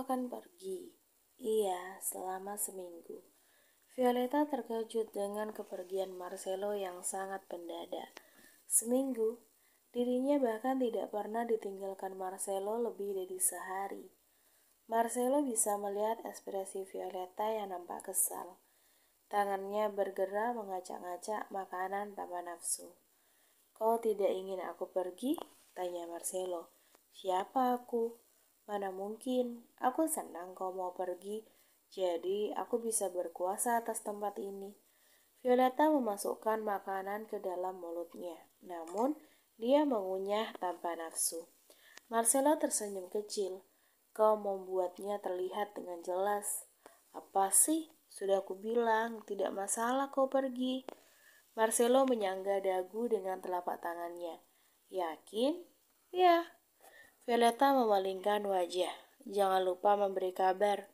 akan pergi. Iya, selama seminggu. Violeta terkejut dengan kepergian Marcelo yang sangat mendadak. Seminggu, dirinya bahkan tidak pernah ditinggalkan Marcelo lebih dari sehari. Marcelo bisa melihat ekspresi Violeta yang nampak kesal. Tangannya bergerak mengacak-ngacak makanan tanpa nafsu. "Kau tidak ingin aku pergi?" tanya Marcelo. "Siapa aku? Mana mungkin, aku senang kau mau pergi, jadi aku bisa berkuasa atas tempat ini." Violeta memasukkan makanan ke dalam mulutnya, namun dia mengunyah tanpa nafsu. Marcelo tersenyum kecil. "Kau membuatnya terlihat dengan jelas." "Apa sih? Sudah kubilang, tidak masalah kau pergi." Marcelo menyangga dagu dengan telapak tangannya. "Yakin?" "Ya." Violeta memalingkan wajah. "Jangan lupa memberi kabar."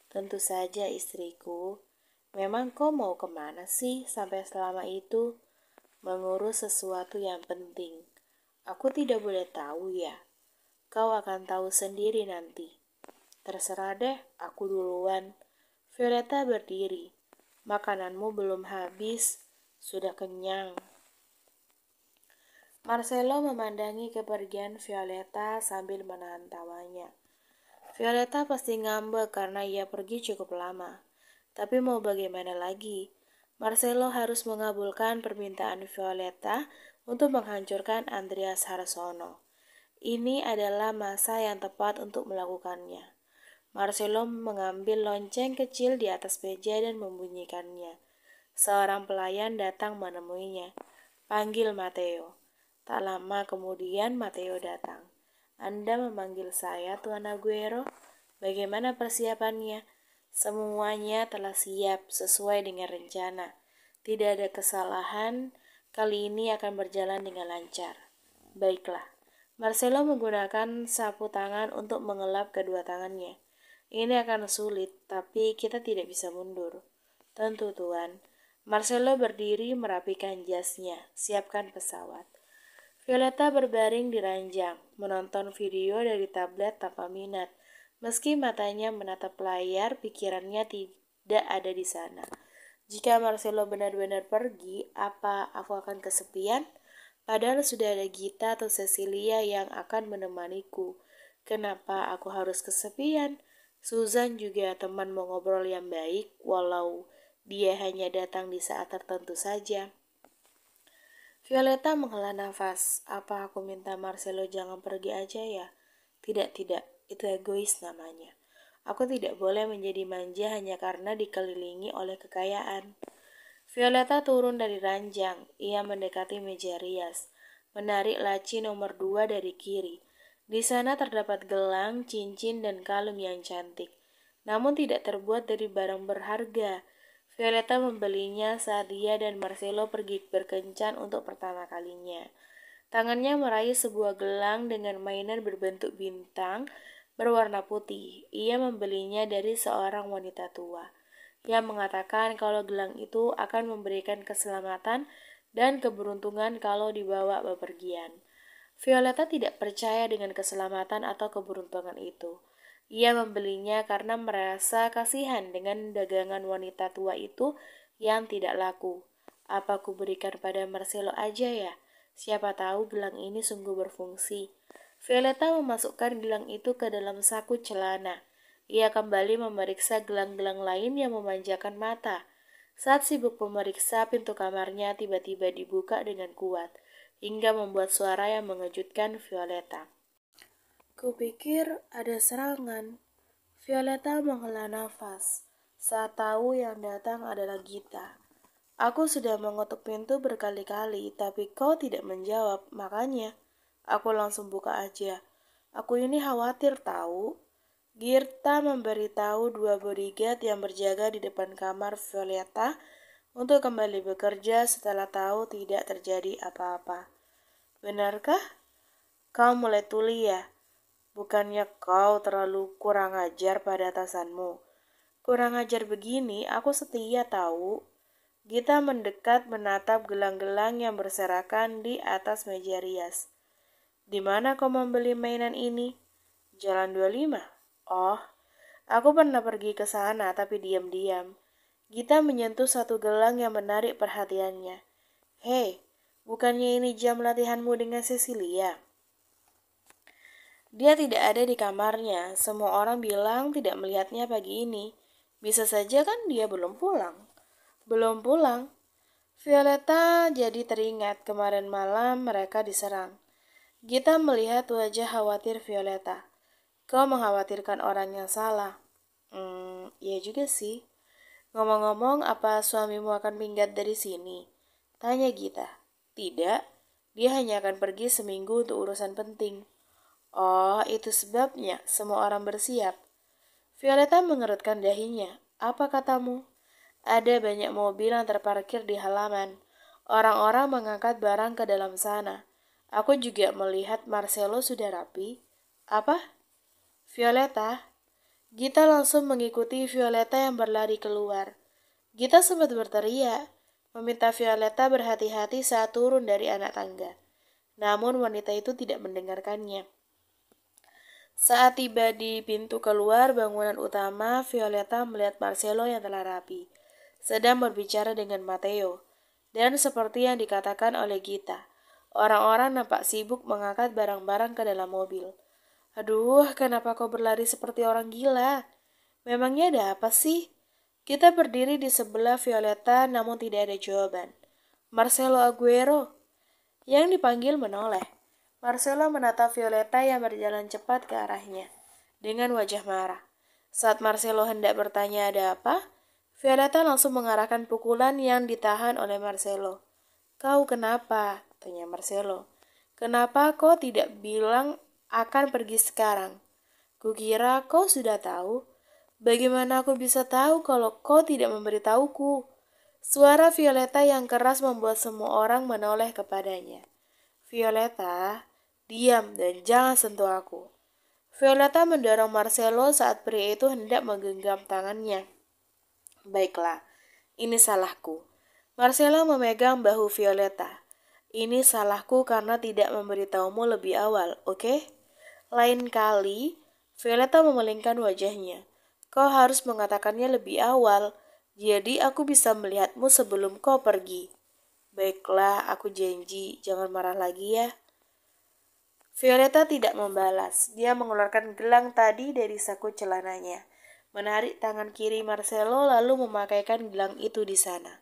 "Tentu saja, istriku." "Memang kau mau kemana sih sampai selama itu?" "Mengurus sesuatu yang penting." "Aku tidak boleh tahu ya?" "Kau akan tahu sendiri nanti." "Terserah deh, aku duluan." Violeta berdiri. "Makananmu belum habis." "Sudah kenyang." Marcelo memandangi kepergian Violeta sambil menahan tawanya. Violeta pasti ngambek karena ia pergi cukup lama. Tapi mau bagaimana lagi? Marcelo harus mengabulkan permintaan Violeta untuk menghancurkan Andreas Harsono. Ini adalah masa yang tepat untuk melakukannya. Marcelo mengambil lonceng kecil di atas meja dan membunyikannya. Seorang pelayan datang menemuinya. "Panggil Matteo." Tak lama kemudian Matteo datang. "Anda memanggil saya, Tuan Aguero? Bagaimana persiapannya?" "Semuanya telah siap sesuai dengan rencana. Tidak ada kesalahan, kali ini akan berjalan dengan lancar." "Baiklah." Marcelo menggunakan sapu tangan untuk mengelap kedua tangannya. "Ini akan sulit, tapi kita tidak bisa mundur." "Tentu, Tuan." Marcelo berdiri merapikan jasnya. "Siapkan pesawat." Violeta berbaring di ranjang, menonton video dari tablet tanpa minat. Meski matanya menatap layar, pikirannya tidak ada di sana. Jika Marcelo benar-benar pergi, apa aku akan kesepian? Padahal sudah ada Gita atau Cecilia yang akan menemaniku. Kenapa aku harus kesepian? Susan juga teman mengobrol yang baik, walau dia hanya datang di saat tertentu saja. Violeta menghela nafas. "Apa aku minta Marcelo jangan pergi aja ya?" Tidak, itu egois namanya. Aku tidak boleh menjadi manja hanya karena dikelilingi oleh kekayaan. Violeta turun dari ranjang. Ia mendekati meja rias, menarik laci nomor 2 dari kiri. Di sana terdapat gelang, cincin, dan kalung yang cantik, namun tidak terbuat dari barang berharga. Violeta membelinya saat dia dan Marcelo pergi berkencan untuk pertama kalinya. Tangannya meraih sebuah gelang dengan mainan berbentuk bintang berwarna putih. Ia membelinya dari seorang wanita tua yang mengatakan kalau gelang itu akan memberikan keselamatan dan keberuntungan kalau dibawa bepergian. Violeta tidak percaya dengan keselamatan atau keberuntungan itu. Ia membelinya karena merasa kasihan dengan dagangan wanita tua itu yang tidak laku. "Apa ku berikan pada Marcelo aja ya? Siapa tahu gelang ini sungguh berfungsi." Violeta memasukkan gelang itu ke dalam saku celana. Ia kembali memeriksa gelang-gelang lain yang memanjakan mata. Saat sibuk memeriksa, pintu kamarnya tiba-tiba dibuka dengan kuat, hingga membuat suara yang mengejutkan Violeta. "Kupikir ada serangan." Violeta menghela nafas saat tahu yang datang adalah Gita. "Aku sudah mengetuk pintu berkali-kali, tapi kau tidak menjawab, makanya aku langsung buka aja. Aku ini khawatir tahu." Gita memberitahu 2 bodyguard yang berjaga di depan kamar Violeta untuk kembali bekerja setelah tahu tidak terjadi apa-apa. "Benarkah? Kau mulai tuli ya? Bukannya kau terlalu kurang ajar pada atasanmu?" "Kurang ajar begini, aku setia tahu." Gita mendekat menatap gelang-gelang yang berserakan di atas meja rias. "Di mana kau membeli mainan ini?" "Jalan 25. "Oh, Aku pernah pergi ke sana tapi diam-diam. Gita menyentuh satu gelang yang menarik perhatiannya. Hei, bukannya ini jam latihanmu dengan Cecilia? Dia tidak ada di kamarnya. Semua orang bilang tidak melihatnya pagi ini. Bisa saja kan dia belum pulang. Belum pulang. Violeta jadi teringat kemarin malam mereka diserang. Gita melihat wajah khawatir Violeta. Kau mengkhawatirkan orang yang salah. Iya juga sih. Ngomong-ngomong, apa suamimu akan minggat dari sini? Tanya Gita. Tidak, dia hanya akan pergi seminggu untuk urusan penting. Oh, itu sebabnya semua orang bersiap. Violeta mengerutkan dahinya. Apa katamu? Ada banyak mobil yang terparkir di halaman. Orang-orang mengangkat barang ke dalam sana. Aku juga melihat Marcelo sudah rapi. Apa? Violeta? Gita langsung mengikuti Violeta yang berlari keluar. Gita sempat berteriak, meminta Violeta berhati-hati saat turun dari anak tangga. Namun wanita itu tidak mendengarkannya. Saat tiba di pintu keluar bangunan utama, Violeta melihat Marcelo yang telah rapi, sedang berbicara dengan Matteo. Dan seperti yang dikatakan oleh Gita, orang-orang nampak sibuk mengangkat barang-barang ke dalam mobil. Aduh, kenapa kau berlari seperti orang gila? Memangnya ada apa sih? Kita berdiri di sebelah Violeta namun tidak ada jawaban. Marcelo Aguero yang dipanggil menoleh. Marcelo menatap Violeta yang berjalan cepat ke arahnya dengan wajah marah. Saat Marcelo hendak bertanya ada apa, Violeta langsung mengarahkan pukulan yang ditahan oleh Marcelo. Kau kenapa? Tanya Marcelo. Kenapa kau tidak bilang akan pergi sekarang? Kukira kau sudah tahu. Bagaimana aku bisa tahu kalau kau tidak memberitahuku? Suara Violeta yang keras membuat semua orang menoleh kepadanya. Violeta, diam dan jangan sentuh aku. Violeta mendorong Marcelo saat pria itu hendak menggenggam tangannya. Baiklah, ini salahku. Marcelo memegang bahu Violeta. Ini salahku karena tidak memberitahumu lebih awal, oke? Lain kali, Violeta memalingkan wajahnya. Kau harus mengatakannya lebih awal, jadi aku bisa melihatmu sebelum kau pergi. Baiklah, aku janji, jangan marah lagi ya. Violeta tidak membalas. Dia mengeluarkan gelang tadi dari saku celananya, menarik tangan kiri Marcelo lalu memakaikan gelang itu di sana.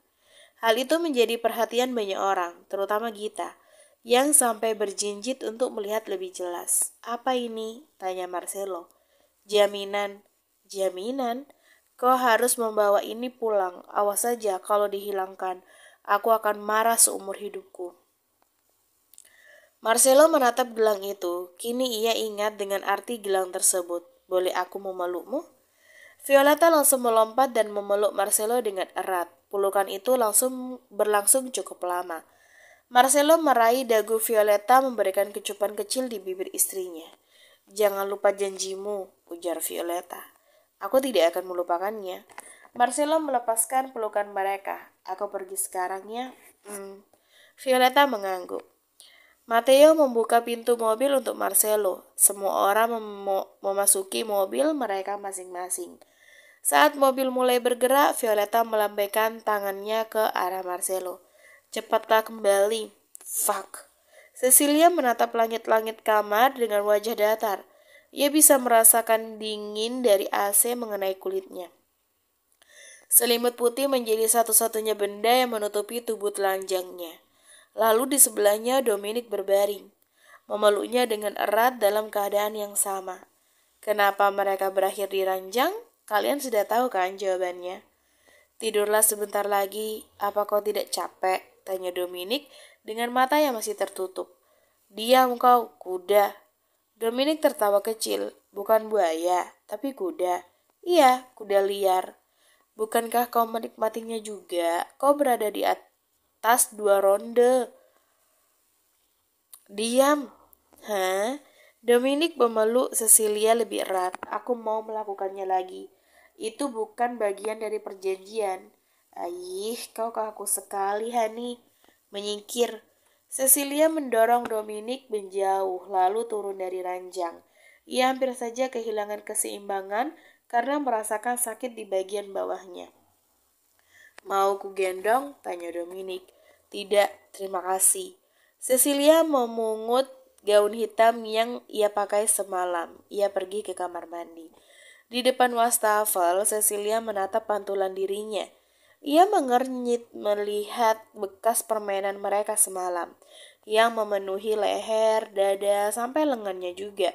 Hal itu menjadi perhatian banyak orang, terutama Gita, yang sampai berjinjit untuk melihat lebih jelas. Apa ini? Tanya Marcelo. Jaminan. Jaminan? Kau harus membawa ini pulang. Awas saja kalau dihilangkan. Aku akan marah seumur hidupku. Marcelo menatap gelang itu. Kini ia ingat dengan arti gelang tersebut. Boleh aku memelukmu? Violeta langsung melompat dan memeluk Marcelo dengan erat. Pelukan itu berlangsung cukup lama. Marcelo meraih dagu Violeta memberikan kecupan kecil di bibir istrinya. Jangan lupa janjimu, ujar Violeta. Aku tidak akan melupakannya. Marcelo melepaskan pelukan mereka. Aku pergi sekarang ya. Violeta mengangguk. Matteo membuka pintu mobil untuk Marcelo. Semua orang memasuki mobil mereka masing-masing. Saat mobil mulai bergerak, Violeta melambaikan tangannya ke arah Marcelo. Cepatlah kembali. Fuck. Cecilia menatap langit-langit kamar dengan wajah datar. Ia bisa merasakan dingin dari AC mengenai kulitnya. Selimut putih menjadi satu-satunya benda yang menutupi tubuh telanjangnya. Lalu di sebelahnya Dominic berbaring, memeluknya dengan erat dalam keadaan yang sama. Kenapa mereka berakhir di ranjang? Kalian sudah tahu kan jawabannya? Tidurlah sebentar lagi, apa kau tidak capek? Tanya Dominic dengan mata yang masih tertutup. Diam kau, kuda. Dominic tertawa kecil, bukan buaya, tapi kuda. Iya, kuda liar. Bukankah kau menikmatinya juga? Kau berada di atas 2 ronde. Diam. Hah? Dominic memeluk Cecilia lebih erat. Aku mau melakukannya lagi. Itu bukan bagian dari perjanjian. Kau kaku sekali, Hani. Menyingkir. Cecilia mendorong Dominic menjauh, lalu turun dari ranjang. Ia hampir saja kehilangan keseimbangan karena merasakan sakit di bagian bawahnya. Mau ku gendong? Tanya Dominic. Tidak, terima kasih. Cecilia memungut gaun hitam yang ia pakai semalam. Ia pergi ke kamar mandi. Di depan wastafel, Cecilia menatap pantulan dirinya. Ia mengernyit melihat bekas permainan mereka semalam, yang memenuhi leher, dada, sampai lengannya juga.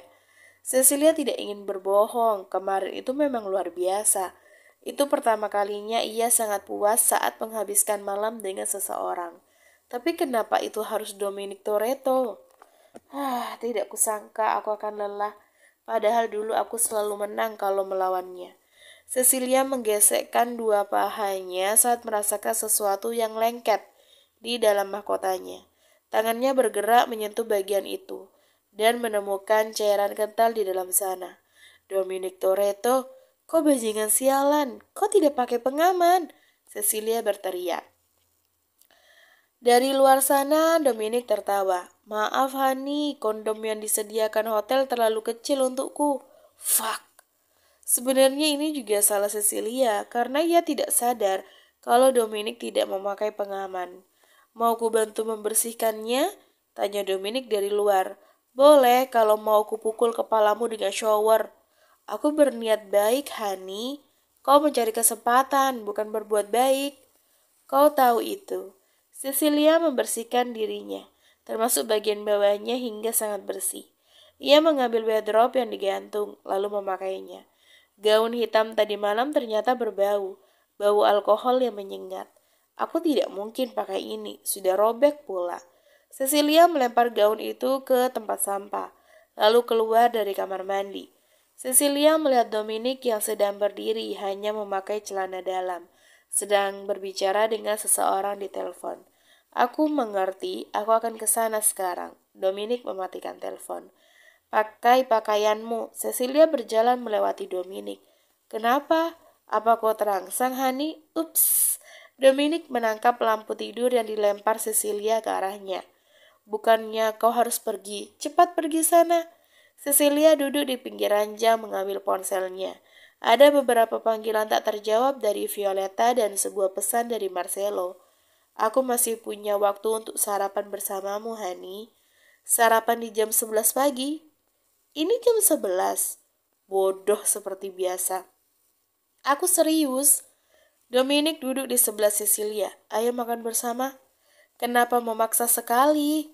Cecilia tidak ingin berbohong, kemarin itu memang luar biasa. Itu pertama kalinya ia sangat puas saat menghabiskan malam dengan seseorang. Tapi kenapa itu harus Dominic Toretto? Tidak kusangka aku akan lelah. Padahal dulu aku selalu menang kalau melawannya. Cecilia menggesekkan dua pahanya saat merasakan sesuatu yang lengket di dalam mahkotanya. Tangannya bergerak menyentuh bagian itu dan menemukan cairan kental di dalam sana. Dominic Toretto, kau bajingan sialan, kau tidak pakai pengaman, Cecilia berteriak. Dari luar sana, Dominic tertawa. Maaf, Hani, kondom yang disediakan hotel terlalu kecil untukku. Fuck. Sebenarnya ini juga salah Cecilia, karena ia tidak sadar kalau Dominic tidak memakai pengaman. Mau ku bantu membersihkannya? Tanya Dominic dari luar. Boleh kalau mau ku pukul kepalamu dengan shower. Aku berniat baik, Hani. Kau mencari kesempatan, bukan berbuat baik. Kau tahu itu. Cecilia membersihkan dirinya, termasuk bagian bawahnya hingga sangat bersih. Ia mengambil wardrobe yang digantung, lalu memakainya. Gaun hitam tadi malam ternyata berbau, bau alkohol yang menyengat. Aku tidak mungkin pakai ini, sudah robek pula. Cecilia melempar gaun itu ke tempat sampah, lalu keluar dari kamar mandi. Cecilia melihat Dominic yang sedang berdiri hanya memakai celana dalam, sedang berbicara dengan seseorang di telepon. Aku mengerti, aku akan ke sana sekarang. Dominic mematikan telepon. Pakai pakaianmu. Cecilia berjalan melewati Dominic. Kenapa? Apa kau terangsang, Hani? Ups. Dominic menangkap lampu tidur yang dilempar Cecilia ke arahnya. Bukannya kau harus pergi. Cepat pergi sana. Cecilia duduk di pinggir ranjang mengambil ponselnya. Ada beberapa panggilan tak terjawab dari Violeta dan sebuah pesan dari Marcelo. Aku masih punya waktu untuk sarapan bersamamu, Hani. Sarapan di jam 11 pagi? Ini jam 11. Bodoh seperti biasa. Aku serius. Dominic duduk di sebelah Cecilia. Ayo makan bersama. Kenapa memaksa sekali?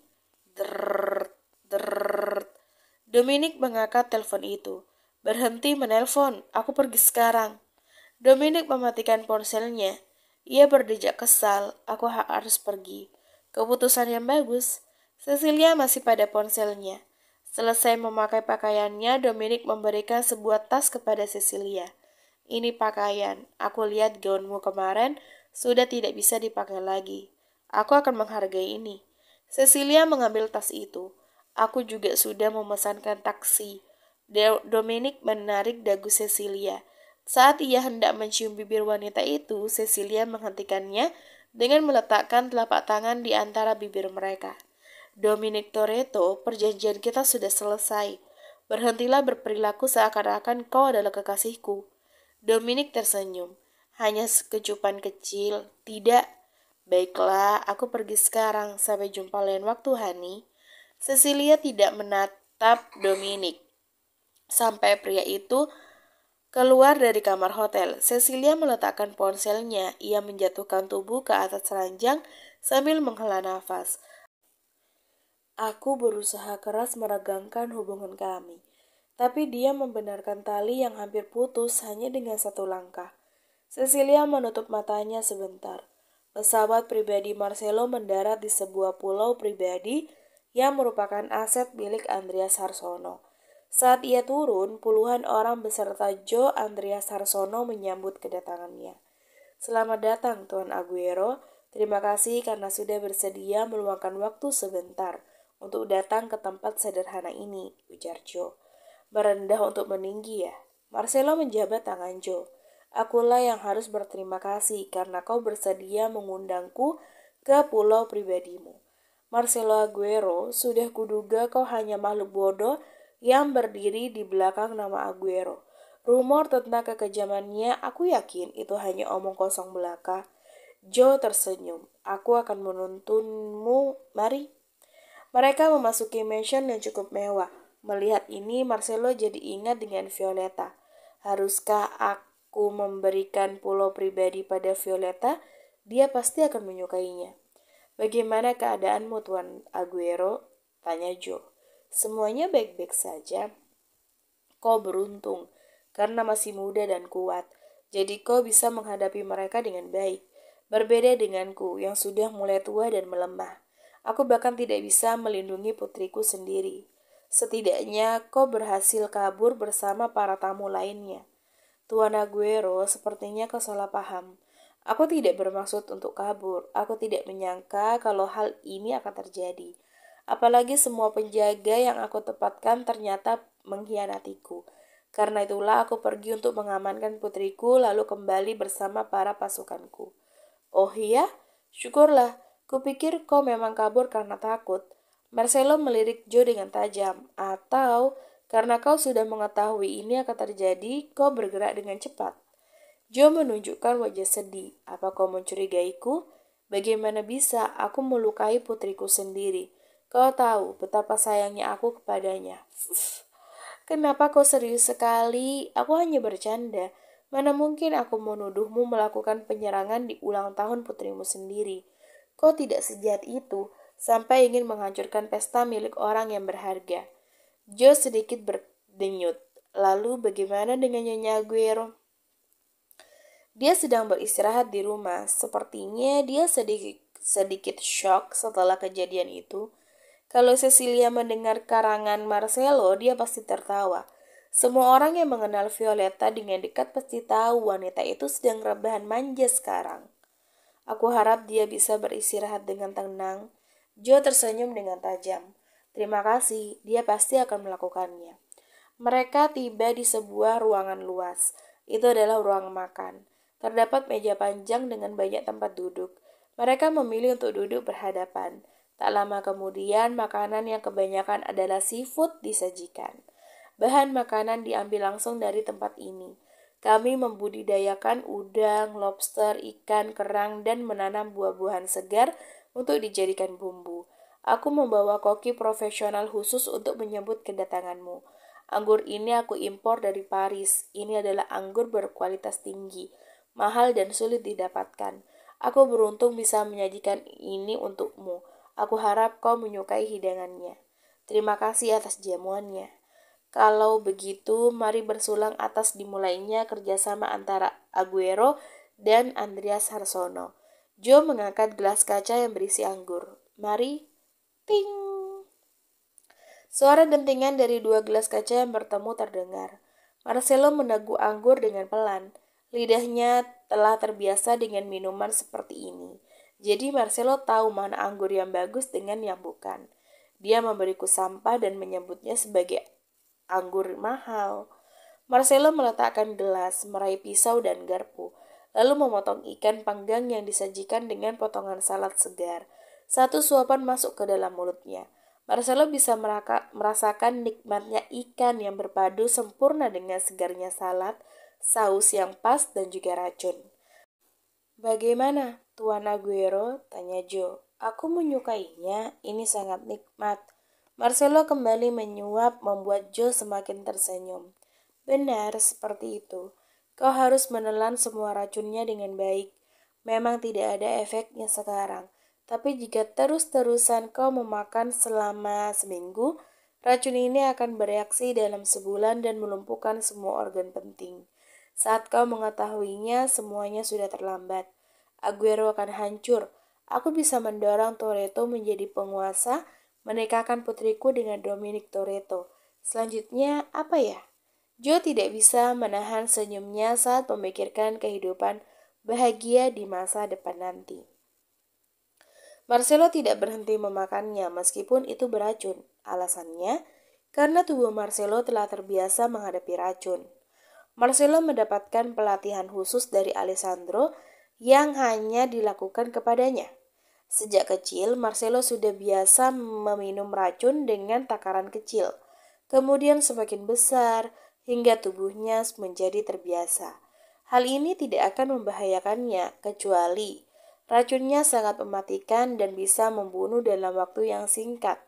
Drrrt, drrrt. Dominic mengangkat telepon itu. Berhenti menelpon. Aku pergi sekarang. Dominic mematikan ponselnya. Ia berdejak kesal. Aku harus pergi. Keputusan yang bagus. Cecilia masih pada ponselnya. Selesai memakai pakaiannya, Dominic memberikan sebuah tas kepada Cecilia. Ini pakaian. Aku lihat gaunmu kemarin sudah tidak bisa dipakai lagi. Aku akan menghargai ini. Cecilia mengambil tas itu. Aku juga sudah memesankan taksi. Dominic menarik dagu Cecilia. Saat ia hendak mencium bibir wanita itu, Cecilia menghentikannya dengan meletakkan telapak tangan di antara bibir mereka. Dominic Toretto, perjanjian kita sudah selesai. Berhentilah berperilaku seakan-akan kau adalah kekasihku. Dominic tersenyum. Hanya sekecupan kecil. Tidak. Baiklah, aku pergi sekarang. Sampai jumpa lain waktu, Hani. Cecilia tidak menatap Dominic sampai pria itu keluar dari kamar hotel. Cecilia meletakkan ponselnya. Ia menjatuhkan tubuh ke atas ranjang sambil menghela nafas. Aku berusaha keras meregangkan hubungan kami. Tapi dia membenarkan tali yang hampir putus hanya dengan satu langkah. Cecilia menutup matanya sebentar. Pesawat pribadi Marcelo mendarat di sebuah pulau pribadi yang merupakan aset milik Andreas Harsono. Saat ia turun, puluhan orang beserta Joe Andreas Harsono menyambut kedatangannya. Selamat datang, Tuan Aguero. Terima kasih karena sudah bersedia meluangkan waktu sebentar untuk datang ke tempat sederhana ini, ujar Joe. Merendah untuk meninggi ya. Marcelo menjabat tangan Joe. Akulah yang harus berterima kasih karena kau bersedia mengundangku ke pulau pribadimu. Marcelo Aguero, sudah kuduga kau hanya makhluk bodoh yang berdiri di belakang nama Aguero. Rumor tentang kekejamannya, aku yakin itu hanya omong kosong belaka. Joe tersenyum. Aku akan menuntunmu, mari. Mereka memasuki mansion yang cukup mewah. Melihat ini, Marcelo jadi ingat dengan Violeta. Haruskah aku memberikan pulau pribadi pada Violeta? Dia pasti akan menyukainya. Bagaimana keadaanmu, Tuan Aguero? Tanya Joe. Semuanya baik-baik saja. Kau beruntung, karena masih muda dan kuat. Jadi kau bisa menghadapi mereka dengan baik. Berbeda denganku yang sudah mulai tua dan melemah. Aku bahkan tidak bisa melindungi putriku sendiri. Setidaknya kau berhasil kabur bersama para tamu lainnya. Tuan Aguero, sepertinya kau salah paham. Aku tidak bermaksud untuk kabur. Aku tidak menyangka kalau hal ini akan terjadi. Apalagi semua penjaga yang aku tempatkan ternyata mengkhianatiku. Karena itulah aku pergi untuk mengamankan putriku lalu kembali bersama para pasukanku. Oh iya? Syukurlah. Kupikir kau memang kabur karena takut. Marcelo melirik Joe dengan tajam. Atau karena kau sudah mengetahui ini akan terjadi, kau bergerak dengan cepat. Joe menunjukkan wajah sedih. Apa kau mencurigaiku? Bagaimana bisa aku melukai putriku sendiri? Kau tahu betapa sayangnya aku kepadanya. Kenapa kau serius sekali? Aku hanya bercanda. Mana mungkin aku menuduhmu melakukan penyerangan di ulang tahun putrimu sendiri. Kau tidak sejahat itu, sampai ingin menghancurkan pesta milik orang yang berharga. Joe sedikit berdenyut. Lalu bagaimana dengan Nyonya Aguero? Dia sedang beristirahat di rumah. Sepertinya dia sedikit shock setelah kejadian itu. Kalau Cecilia mendengar karangan Marcelo, dia pasti tertawa. Semua orang yang mengenal Violeta dengan dekat pasti tahu wanita itu sedang rebahan manja sekarang. Aku harap dia bisa beristirahat dengan tenang. Joe tersenyum dengan tajam. Terima kasih, dia pasti akan melakukannya. Mereka tiba di sebuah ruangan luas. Itu adalah ruang makan. Terdapat meja panjang dengan banyak tempat duduk. Mereka memilih untuk duduk berhadapan. Tak lama kemudian, makanan yang kebanyakan adalah seafood disajikan. Bahan makanan diambil langsung dari tempat ini. Kami membudidayakan udang, lobster, ikan, kerang, dan menanam buah-buahan segar untuk dijadikan bumbu. Aku membawa koki profesional khusus untuk menyambut kedatanganmu. Anggur ini aku impor dari Paris. Ini adalah anggur berkualitas tinggi, mahal dan sulit didapatkan. Aku beruntung bisa menyajikan ini untukmu. Aku harap kau menyukai hidangannya. Terima kasih atas jamuannya. Kalau begitu, mari bersulang atas dimulainya kerjasama antara Aguero dan Andreas Harsono. Joe mengangkat gelas kaca yang berisi anggur. Mari, ting. Suara dentingan dari dua gelas kaca yang bertemu terdengar. Marcelo meneguk anggur dengan pelan. Lidahnya telah terbiasa dengan minuman seperti ini. Jadi Marcelo tahu mana anggur yang bagus dengan yang bukan. Dia memberiku sampah dan menyebutnya sebagai anggur mahal. Marcelo meletakkan gelas, meraih pisau dan garpu, lalu memotong ikan panggang yang disajikan dengan potongan salad segar. Satu suapan masuk ke dalam mulutnya. Marcelo bisa merasakan nikmatnya ikan yang berpadu sempurna dengan segarnya salad, saus yang pas dan juga racun. Bagaimana, Tuan Aguero? Tanya Joe. Aku menyukainya, ini sangat nikmat. Marcelo kembali menyuap membuat Joe semakin tersenyum. Benar, seperti itu. Kau harus menelan semua racunnya dengan baik. Memang tidak ada efeknya sekarang. Tapi jika terus-terusan kau memakan selama seminggu, racun ini akan bereaksi dalam sebulan dan melumpuhkan semua organ penting. Saat kau mengetahuinya, semuanya sudah terlambat. Aguero akan hancur. Aku bisa mendorong Toretto menjadi penguasa, menikahkan putriku dengan Dominic Toretto. Selanjutnya, apa ya? Joe tidak bisa menahan senyumnya saat memikirkan kehidupan bahagia di masa depan nanti. Marcelo tidak berhenti memakannya meskipun itu beracun. Alasannya, karena tubuh Marcelo telah terbiasa menghadapi racun. Marcelo mendapatkan pelatihan khusus dari Alessandro yang hanya dilakukan kepadanya. Sejak kecil, Marcelo sudah biasa meminum racun dengan takaran kecil. kemudian semakin besar, hingga tubuhnya menjadi terbiasa. Hal ini tidak akan membahayakannya, kecuali racunnya sangat mematikan dan bisa membunuh dalam waktu yang singkat.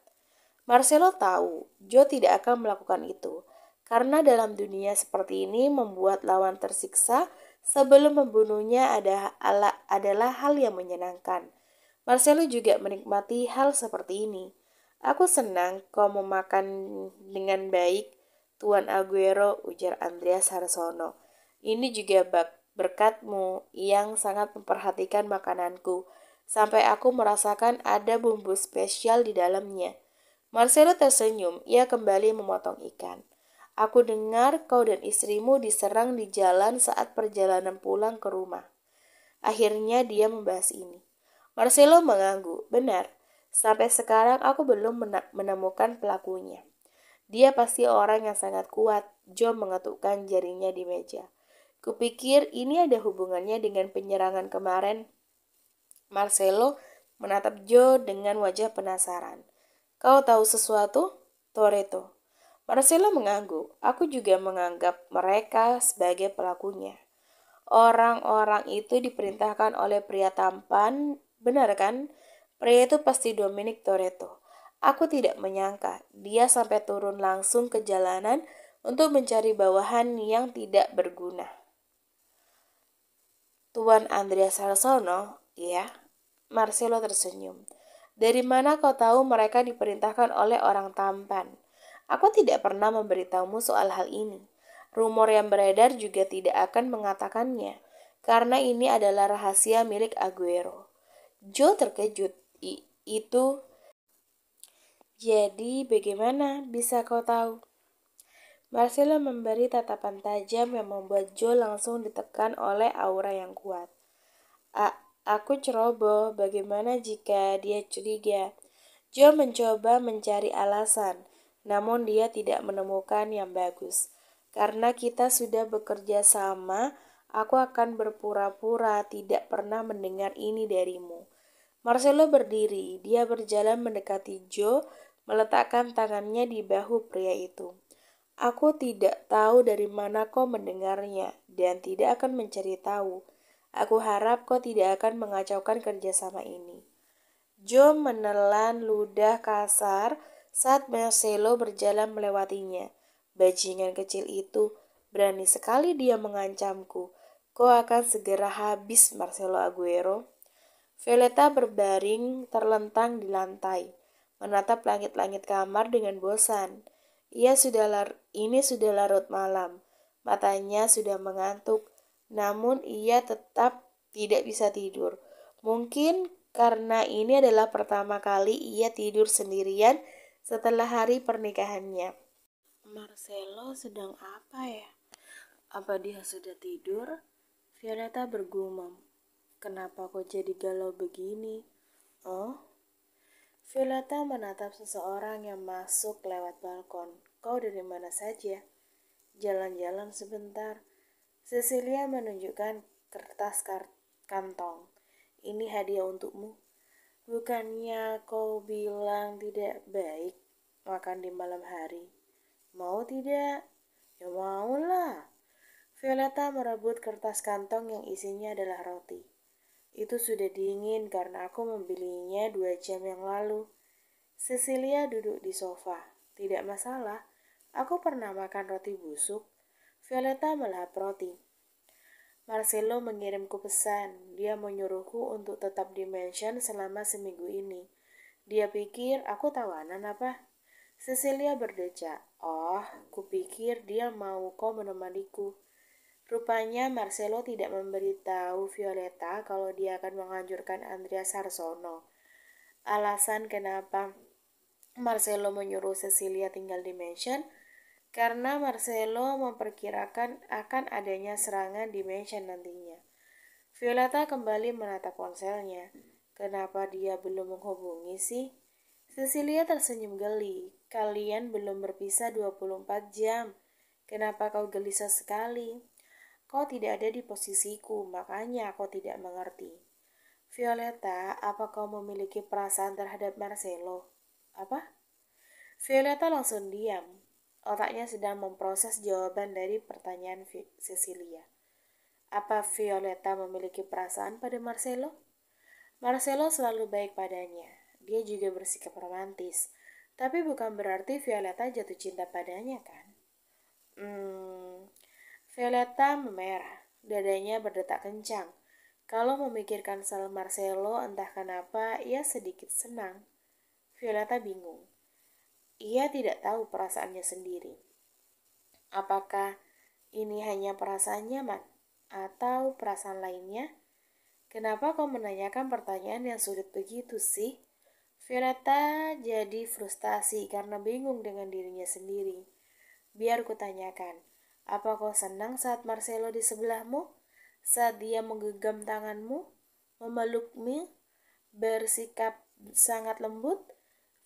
Marcelo tahu Joe tidak akan melakukan itu, karena dalam dunia seperti ini membuat lawan tersiksa sebelum membunuhnya adalah hal yang menyenangkan. Marcelo juga menikmati hal seperti ini. Aku senang kau memakan dengan baik, Tuan Aguero, ujar Andreas Harsono. Ini juga berkatmu yang sangat memperhatikan makananku, sampai aku merasakan ada bumbu spesial di dalamnya. Marcelo tersenyum, ia kembali memotong ikan. Aku dengar kau dan istrimu diserang di jalan saat perjalanan pulang ke rumah. Akhirnya dia membahas ini. Marcelo mengangguk, benar. Sampai sekarang aku belum menemukan pelakunya. Dia pasti orang yang sangat kuat. Joe mengetukkan jarinya di meja. Kupikir ini ada hubungannya dengan penyerangan kemarin. Marcelo menatap Joe dengan wajah penasaran. Kau tahu sesuatu? Toretto. Marcelo mengangguk. Aku juga menganggap mereka sebagai pelakunya. Orang-orang itu diperintahkan oleh pria tampan, benar kan? Pria itu pasti Dominic Toretto. Aku tidak menyangka dia sampai turun langsung ke jalanan untuk mencari bawahan yang tidak berguna. Tuan Andreas Harsono, ya? Marcelo tersenyum. Dari mana kau tahu mereka diperintahkan oleh orang tampan? Aku tidak pernah memberitahumu soal hal ini. Rumor yang beredar juga tidak akan mengatakannya, karena ini adalah rahasia milik Aguero. Joe terkejut. Itu. Jadi bagaimana bisa kau tahu? Marcelo memberi tatapan tajam yang membuat Joe langsung ditekan oleh aura yang kuat. Aku ceroboh, bagaimana jika dia curiga? Joe mencoba mencari alasan, namun dia tidak menemukan yang bagus. Karena kita sudah bekerja sama, aku akan berpura-pura tidak pernah mendengar ini darimu. Marcelo berdiri, dia berjalan mendekati Joe, meletakkan tangannya di bahu pria itu. Aku tidak tahu dari mana kau mendengarnya, dan tidak akan mencari tahu. Aku harap kau tidak akan mengacaukan kerjasama ini. Joe menelan ludah kasar saat Marcelo berjalan melewatinya. Bajingan kecil itu, berani sekali dia mengancamku. Kau akan segera habis, Marcelo Aguero. Violeta berbaring terlentang di lantai, menatap langit-langit kamar dengan bosan. Ini sudah larut malam, matanya sudah mengantuk, namun ia tetap tidak bisa tidur. Mungkin karena ini adalah pertama kali ia tidur sendirian setelah hari pernikahannya. Marcelo sedang apa ya? Apa dia sudah tidur? Violeta bergumam. Kenapa kok jadi galau begini? Oh? Violeta menatap seseorang yang masuk lewat balkon. Kau dari mana saja? Jalan-jalan sebentar. Cecilia menunjukkan kertas kantong. Ini hadiah untukmu. Bukannya kau bilang tidak baik makan di malam hari? Mau tidak? Ya maulah. Violeta merebut kertas kantong yang isinya adalah roti. Itu sudah dingin karena aku membelinya 2 jam yang lalu. Cecilia duduk di sofa. Tidak masalah, aku pernah makan roti busuk. Violeta melahap roti. Marcelo mengirimku pesan. Dia menyuruhku untuk tetap di mansion selama seminggu ini. Dia pikir aku tawanan apa? Cecilia berdecak. Oh, kupikir dia mau kau menemaniku. Rupanya Marcelo tidak memberitahu Violeta kalau dia akan menghancurkan Andreas Harsono. Alasan kenapa Marcelo menyuruh Cecilia tinggal di mansion karena Marcelo memperkirakan akan adanya serangan di mansion nantinya. Violeta kembali menatap ponselnya. Kenapa dia belum menghubungi sih? Cecilia tersenyum geli. Kalian belum berpisah 24 jam. Kenapa kau gelisah sekali? Kau tidak ada di posisiku, makanya kau tidak mengerti. Violeta, apa kau memiliki perasaan terhadap Marcelo? Apa? Violeta langsung diam. Otaknya sedang memproses jawaban dari pertanyaan Cecilia. Apa Violeta memiliki perasaan pada Marcelo? Marcelo selalu baik padanya. Dia juga bersikap romantis. Tapi bukan berarti Violeta jatuh cinta padanya, kan? Violeta memerah. Dadanya berdetak kencang. Kalau memikirkan soal Marcelo, entah kenapa ia sedikit senang. Violeta bingung. Ia tidak tahu perasaannya sendiri. Apakah ini hanya perasaan nyaman atau perasaan lainnya? Kenapa kau menanyakan pertanyaan yang sulit begitu sih? Violeta jadi frustasi karena bingung dengan dirinya sendiri. Biar kutanyakan, apa kau senang saat Marcelo di sebelahmu? Saat dia menggenggam tanganmu, memelukmu, bersikap sangat lembut?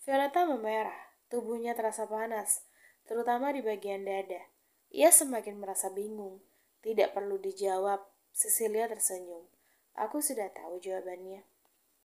Violeta memerah, tubuhnya terasa panas, terutama di bagian dada. Ia semakin merasa bingung. Tidak perlu dijawab, Cecilia tersenyum. Aku sudah tahu jawabannya.